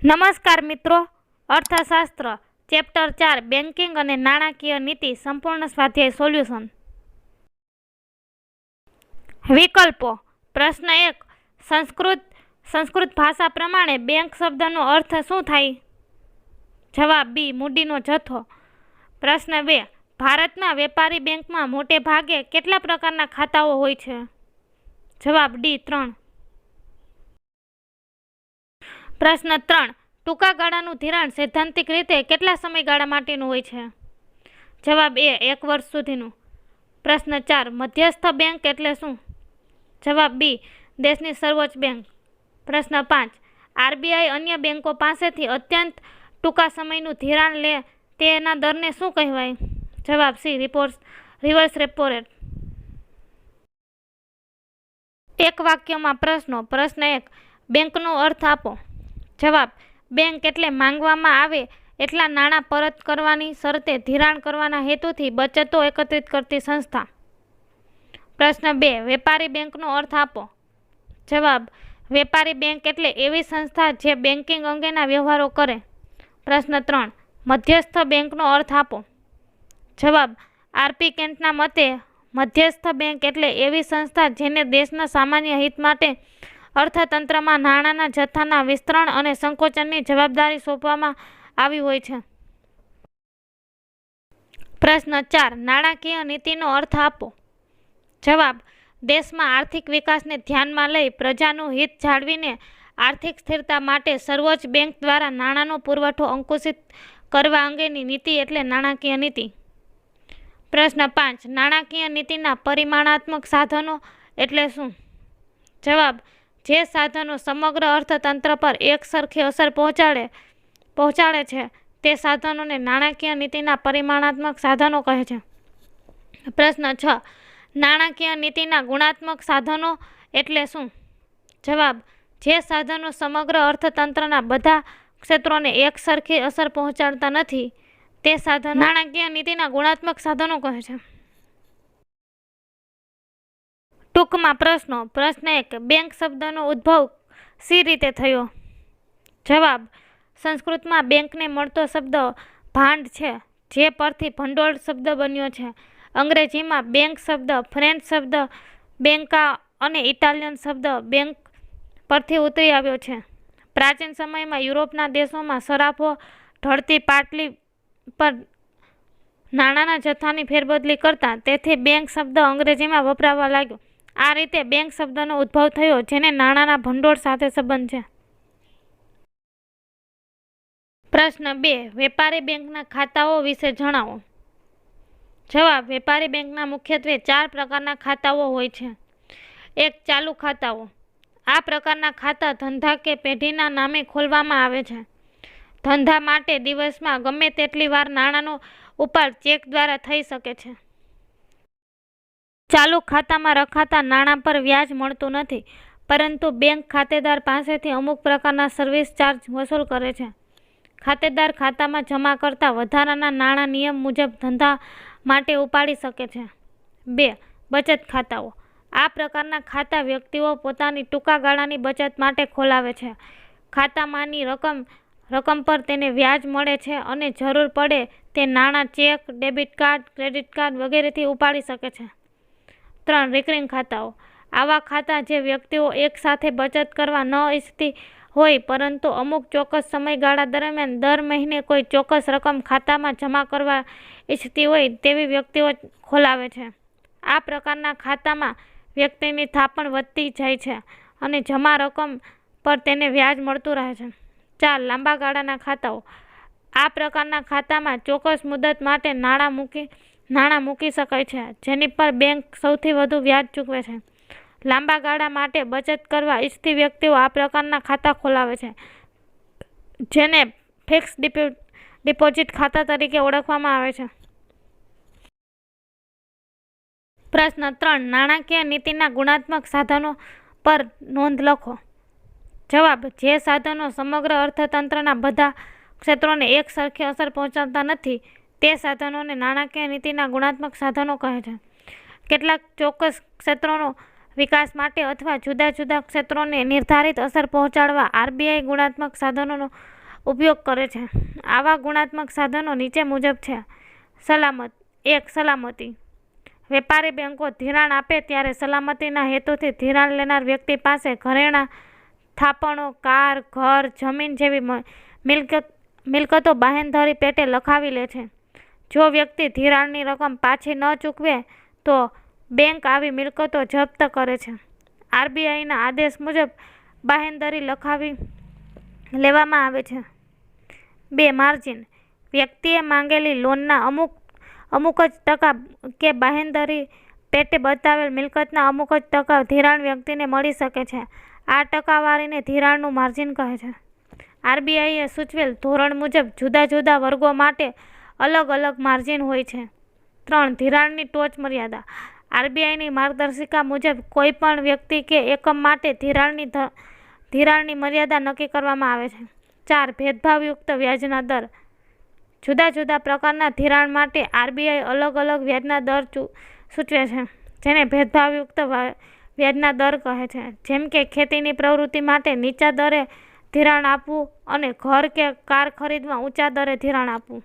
નમસ્કાર મિત્રો, અર્થશાસ્ત્ર ચેપ્ટર 4 બેન્કિંગ અને નાણાકીય નીતિ સંપૂર્ણ સ્વાધ્યાય સોલ્યુશન. વિકલ્પો. પ્રશ્ન 1. સંસ્કૃત ભાષા પ્રમાણે બેંક શબ્દનો અર્થ શું થાય? જવાબ બી. મૂડીનો જથ્થો. પ્રશ્ન 2. ભારતમાં વેપારી બેંકમાં મોટે ભાગે કેટલા પ્રકારના ખાતાઓ હોય છે? જવાબ ડી. 3. પ્રશ્ન 3. ટૂંકા ગાળાનું ધિરાણ સૈદ્ધાંતિક રીતે કેટલા સમયગાળા માટેનું હોય છે? જવાબ એ. 1 વર્ષ સુધીનું. પ્રશ્ન 4. મધ્યસ્થ બેંક એટલે શું? જવાબ બી. દેશની સર્વોચ્ચ બેંક. પ્રશ્ન 5. આરબીઆઈ અન્ય બેંકો પાસેથી અત્યંત ટૂંકા સમયનું ધિરાણ લે તેના દરને શું કહેવાય? જવાબ સી. Reverse repo rate. એક વાક્યમાં પ્રશ્નો. પ્રશ્ન 1. બેંકનો અર્થ આપો. જવાબ. બેંક એટલે માંગવામાં આવે એટલા નાણાં પરત કરવાની શરતે ધિરાણ કરવાના હેતુથી બચતો એકત્રિત કરતી સંસ્થા. પ્રશ્ન 2. વેપારી બેંકનો અર્થ આપો. જવાબ. વેપારી બેંક એટલે એવી સંસ્થા જે બેન્કિંગ અંગેના વ્યવહારો કરે. પ્રશ્ન 3. મધ્યસ્થ બેંકનો અર્થ આપો. જવાબ. આરપી કેન્ટના મતે મધ્યસ્થ બેંક એટલે એવી સંસ્થા જેને દેશના સામાન્ય હિત માટે અર્થતંત્રમાં નાણાંના જથ્થાના વિસ્તરણ અને સંકોચનની જવાબદારી સોંપવામાં આવી હોય છે. પ્રશ્ન 4. નાણાકીય નીતિનો અર્થ આપો. જવાબ. દેશમાં આર્થિક વિકાસને ધ્યાનમાં લઈ પ્રજાનું હિત જાળવીને આર્થિક સ્થિરતા માટે સર્વોચ્ચ બેંક દ્વારા નાણાંનો પુરવઠો અંકુશિત કરવા અંગેની નીતિ એટલે નાણાકીય નીતિ. પ્રશ્ન 5. નાણાકીય નીતિના પરિમાણાત્મક સાધનો એટલે શું? જવાબ. જે સાધનો સમગ્ર અર્થતંત્ર પર એક સરખી અસર પહોંચાડે છે તે સાધનોને નાણાકીય નીતિના પરિમાણાત્મક સાધનો કહે છે. પ્રશ્ન 6. નાણાકીય નીતિના ગુણાત્મક સાધનો એટલે શું? જવાબ. જે સાધનો સમગ્ર અર્થતંત્રના બધા ક્ષેત્રોને એક સરખી અસર પહોંચાડતા નથી તે સાધનો નાણાકીય નીતિના ગુણાત્મક સાધનો કહે છે. ટૂંકમાં પ્રશ્નો. પ્રશ્ન 1. બેંક શબ્દનો ઉદ્ભવ શી રીતે થયો? જવાબ. સંસ્કૃતમાં બેંકને મળતો શબ્દ ભાંડ છે જે પરથી ભંડોળ શબ્દ બન્યો છે. અંગ્રેજીમાં બેંક શબ્દ ફ્રેન્ચ શબ્દ બેંકા અને ઇટાલિયન શબ્દ બેંક પરથી ઉતરી આવ્યો છે. પ્રાચીન સમયમાં યુરોપના દેશોમાં સરાફો ઢળતી પાટલી પર નાણાંના જથ્થાની ફેરબદલી કરતા તેથી બેંક શબ્દ અંગ્રેજીમાં વપરાવા લાગ્યો. આ રીતે બેંક શબ્દનો ઉદ્ભવ થયો જેને નાણાંના ભંડોળ સાથે સંબંધ છે. પ્રશ્ન 2. વેપારી બેંકના ખાતાઓ વિશે જણાવો. જવાબ. વેપારી બેંકના મુખ્યત્વે 4 પ્રકારના ખાતાઓ હોય છે. 1. ચાલુ ખાતાઓ. આ પ્રકારના ખાતા ધંધા કે પેઢીના નામે ખોલવામાં આવે છે. ધંધા માટે દિવસમાં ગમે તેટલી વાર નાણાંનો ઉપાડ ચેક દ્વારા થઈ શકે છે. ચાલુ ખાતામાં રખાતા નાણાં પર વ્યાજ મળતું નથી પરંતુ બેંક ખાતેદાર પાસેથી અમુક પ્રકારના સર્વિસ ચાર્જ વસૂલ કરે છે. ખાતેદાર ખાતામાં જમા કરતા વધારાના નાણાં નિયમ મુજબ ધંધા માટે ઉપાડી શકે છે. 2. બચત ખાતાઓ. આ પ્રકારના ખાતા વ્યક્તિઓ પોતાની ટૂંકા ગાળાની બચત માટે ખોલાવે છે. ખાતામાંની રકમ પર તેને વ્યાજ મળે છે અને જરૂર પડે તે નાણાં check, debit card, credit card વગેરેથી ઉપાડી શકે છે. 3. રિકરિંગ ખાતાઓ. આવા ખાતા જે વ્યક્તિઓ એકસાથે બચત કરવા ન ઈચ્છતી હોય પરંતુ અમુક ચોક્કસ સમયગાળા દરમિયાન દર મહિને કોઈ ચોક્કસ રકમ ખાતામાં જમા કરવા ઈચ્છતી હોય તેવી વ્યક્તિઓ ખોલાવે છે. આ પ્રકારના ખાતામાં વ્યક્તિની થાપણ વધતી જાય છે અને જમા રકમ પર તેને વ્યાજ મળતું રહે છે. 4. લાંબા ગાળાના ખાતાઓ. આ પ્રકારના ખાતામાં ચોક્કસ મુદત માટે નાણાં મૂકી શકાય છે જેની પર બેંક સૌથી વધુ વ્યાજ ચૂકવે છે. લાંબા ગાળા માટે બચત કરવા ઈચ્છતી વ્યક્તિઓ આ પ્રકારના ખાતા ખોલાવે છે જેને ફિક્સ ડિપોઝિટ ખાતા તરીકે ઓળખવામાં આવે છે. પ્રશ્ન 3. નાણાકીય નીતિના ગુણાત્મક સાધનો પર નોંધ લખો. જવાબ. જે સાધનો સમગ્ર અર્થતંત્રના બધા ક્ષેત્રોને એક સરખી અસર પહોંચાડતા નથી તે સાધનોને નાણાકીય નીતિના ગુણાત્મક સાધનો કહે છે. કેટલાક ચોક્કસ ક્ષેત્રોનો વિકાસ માટે અથવા જુદા જુદા ક્ષેત્રોને નિર્ધારિત અસર પહોંચાડવા આરબીઆઈ ગુણાત્મક સાધનોનો ઉપયોગ કરે છે. આવા ગુણાત્મક સાધનો નીચે મુજબ છે. સલામતી. વેપારી બેંકો ધિરાણ આપે ત્યારે સલામતીના હેતુથી ધિરાણ લેનાર વ્યક્તિ પાસે ઘરેણાં, થાપણો, કાર, ઘર, જમીન જેવી મિલકતો બાહેંધરી પેટે લખાવી લે છે. જો વ્યક્તિ ધિરાણની રકમ પાછી ન ચૂકવે તો બેંક આવી મિલકતો જપ્ત કરે છે. આરબીઆઈના આદેશ મુજબ બાહેંધરી લખાવી લેવામાં આવે છે. 2. માર્જિન. વ્યક્તિએ માંગેલી લોનના અમુક જ ટકા કે બાહેંધરી પેટે બતાવેલ મિલકતના અમુક જ ટકા ધિરાણ વ્યક્તિને મળી શકે છે. આ ટકાવારીને ધિરાણનું માર્જિન કહે છે. આરબીઆઈએ સૂચવેલ ધોરણ મુજબ જુદા જુદા વર્ગો માટે અલગ અલગ માર્જિન હોય છે. 3. ધિરાણની ટોચ મર્યાદા. આરબીઆઈની માર્ગદર્શિકા મુજબ કોઈ પણ વ્યક્તિ કે એકમ માટે ધિરાણની મર્યાદા નક્કી કરવામાં આવે છે. 4. ભેદભાવયુક્ત વ્યાજના દર. જુદા જુદા પ્રકારના ધિરાણ માટે આરબીઆઈ અલગ અલગ વ્યાજના દર સૂચવે છે, જેને ભેદભાવયુક્ત વ્યાજના દર કહે છે. જેમ કે ખેતીની પ્રવૃત્તિ માટે નીચા દરે ધિરાણ આપવું અને ઘર કે કાર ખરીદવા ઊંચા દરે ધિરાણ આપવું.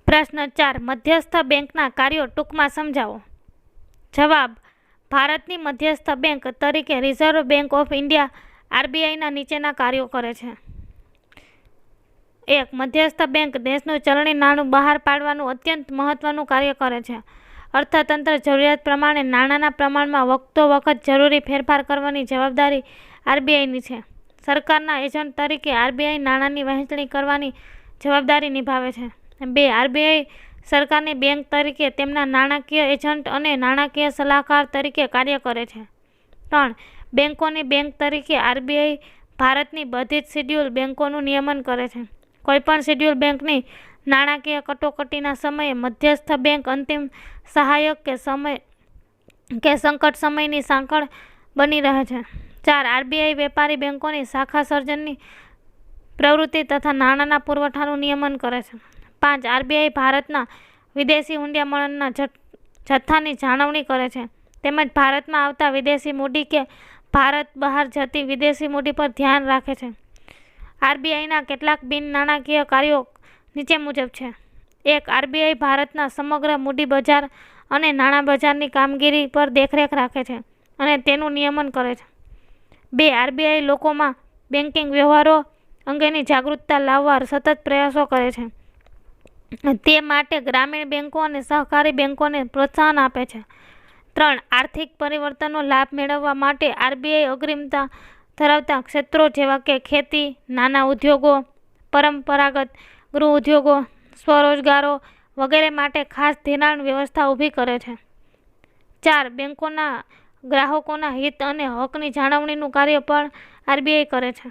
પ્રશ્ન 4. મધ્યસ્થ બેંકના કાર્યો ટૂંકમાં સમજાવો. જવાબ. ભારતની મધ્યસ્થ બેંક તરીકે રિઝર્વ બેંક ઓફ ઇન્ડિયા આરબીઆઈના નીચેના કાર્યો કરે છે. 1. મધ્યસ્થ બેંક દેશનું ચલણી નાણું બહાર પાડવાનું અત્યંત મહત્વનું કાર્ય કરે છે. અર્થતંત્ર જરૂરિયાત પ્રમાણે નાણાંના પ્રમાણમાં વખતો વખત જરૂરી ફેરફાર કરવાની જવાબદારી આરબીઆઈની છે. સરકારના એજન્ટ તરીકે આરબીઆઈ નાણાંની વહેંચણી કરવાની જવાબદારી નિભાવે છે. 2. આરબીઆઈ સરકારની બેંક તરીકે તેમના નાણાકીય એજન્ટ અને નાણાકીય સલાહકાર તરીકે કાર્ય કરે છે. 3. બેંકોની બેંક તરીકે આરબીઆઈ ભારતની બધી જ શિડ્યુલ બેંકોનું નિયમન કરે છે. કોઈપણ શિડ્યુલ બેંકની નાણાકીય કટોકટીના સમયે મધ્યસ્થ બેંક અંતિમ સહાયક કે સંકટ સમયની સાંકળ બની રહે છે. 4. આરબીઆઈ વેપારી બેંકોની શાખા સર્જનની પ્રવૃત્તિ તથા નાણાંના પુરવઠાનું નિયમન કરે છે. 5. આરબીઆઈ ભારતના વિદેશી હુંડિયામણના જથ્થાની જાળવણી કરે છે તેમજ ભારતમાં આવતા વિદેશી મૂડી કે ભારત બહાર જતી વિદેશી મૂડી પર ધ્યાન રાખે છે. આરબીઆઈના કેટલાક બિન નાણાકીય કાર્યો નીચે મુજબ છે. 1. આરબીઆઈ ભારતના સમગ્ર મૂડી બજાર અને નાણાં બજારની કામગીરી પર દેખરેખ રાખે છે અને તેનું નિયમન કરે છે. 2. આરબીઆઈ લોકોમાં બેન્કિંગ વ્યવહારો અંગેની જાગૃતતા લાવવા સતત પ્રયાસો કરે છે. તે માટે ગ્રામીણ બેંકો અને સહકારી બેંકોને પ્રોત્સાહન આપે છે. 3. આર્થિક પરિવર્તનનો લાભ મેળવવા માટે આરબીઆઈ અગ્રિમતા ધરાવતા ક્ષેત્રો જેવા કે ખેતી, નાના ઉદ્યોગો, પરંપરાગત ગૃહ ઉદ્યોગો, સ્વરોજગારો વગેરે માટે ખાસ ધિરાણ વ્યવસ્થા ઊભી કરે છે. 4. બેંકોના ગ્રાહકોના હિત અને હકની જાળવણીનું કાર્ય પણ આરબીઆઈ કરે છે.